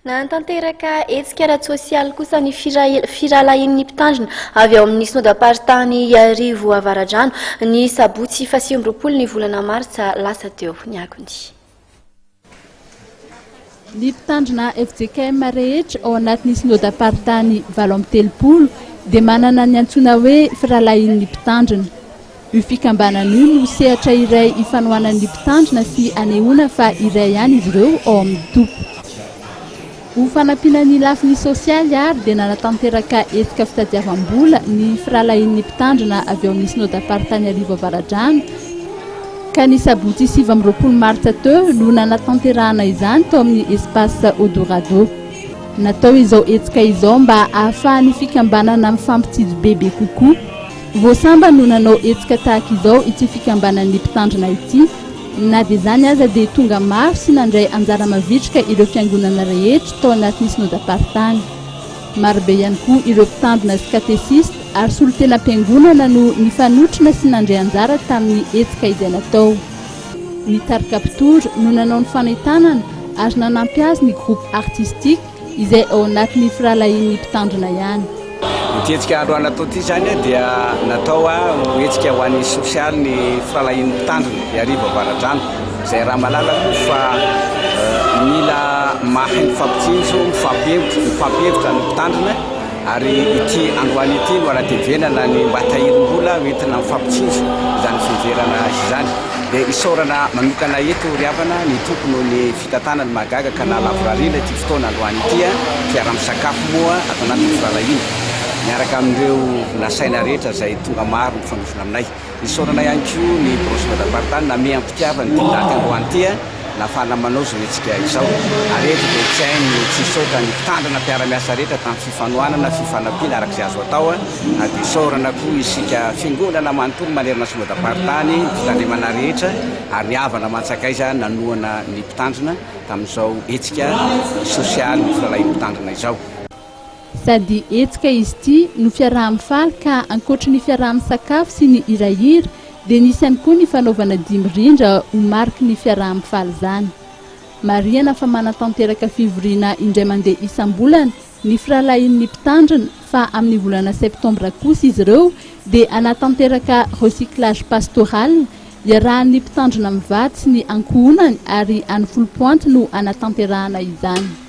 Natanteraka hetsika ara-tsosialy kosa ny firalahin'ny mpitandrina avy ao amin'ny synodam-paritany arivo avaradrano ny sabotsy faha 20 ny volana martsa lasa teo ny akony. Ny mpitandrina FJKM rehetra ao anatin'ny synodam-paritany 7 dia manana ny antsoina hoe firalahin'ny mpitandrina. Io fikambanana io no sehatra iray ifanohanan'ny mpitandrina sy anehoana fa iray ihany izy ireo ao amin'ny topo. Ho fanampiana lafiny sosialy ary dia nanatanteraka hetsika fitadiavam-bola ny firalahin'ny mpitandrina avy ao amin'ny synodam-paritany arivo avaradrano ka ny sabotsy 20 martsa teo no nanatanterahana izany tao amin'ny espace Eldorado. Natao izao hetsika izao mba ahafahan'ny fikambanana mifampitsijo bebe kokoa. Voasamba no nanao hetsika tahaka izao ity fikambanan'ny mpitandrina ity. Na dia izany aza dia tonga maro sy nandray anjara mavitrika ireo fiangonana rehetra tao anatin'ny synodam-paritany. Marobe ihany koa ireo mpitandrina sy katesista ary solon-tenam-piangonana no nifanotrina sy nandray anjara tamin'ny hetsika izay natao. Ny tarika mpitondro no nanao ny fanentanana ary nanampy azy ny groupe artistique izay ao anatin'ny firalahin'ny mpitandrina ihany. Ity hetsika androany natao ity zany dia natao hetsika ho an'ny sosialy ny firalahin'ny mpitandrina arivo avaradrano. Izay raha malala koa fa mila mahay mifampitsinjo, mifampihevitra ny mpitandrina ary ity androany ity no anatevenana ny mba tahirim-bola entina mifampitsinjo izany fiverana izany. Dia isaorana manokana eto riavana ny tompo noho ny fitantanany magaga ka nalavorarina ity fotoana androany ity fiara-misakafo moa ato anatin'ny firalahiny. Miaraka amin'ireo nasaina rehetra izay tonga maro mifanofona aminay. Isaorana ihany koa ny synodam-paritany name am-pitiavany ity daty androany ity nafana manao izao hetsika izao. Ary eto dia tsy hainy tsy isaotra ny mpitandrina mpiara-miasa rehetra tamin'ny fifanohanana fifanampiana araka izay azo atao. Dia isaorana koa isika fiangonana manontolo manerana synodam-paritany fitandremana rehetra ary ny havana mantsakaiza nanohana ny mpitandrina tamin'izao hetsika sosialy ny firalahin'ny mpitandrina izao. Sady hetsika izy ity no fiaraha-mifaly ka ankoatra ny fiaraha-misakafo sy ny hirahira dia nisy ihany koa ny fanaovana dimirindra ho mariky ny fiaraha-mifaly izany. Marihana fa manatanteraka fivoriana indray mandeha isam-bolana ny firalahin'ny mpitandrina fa amin'ny volana septambra kosa izy ireo dia anatanteraka recyclage pastoral iarahan'ny mpitandrina mivady sy ny ankohonany ary any Folopointe no anatanterahana izany.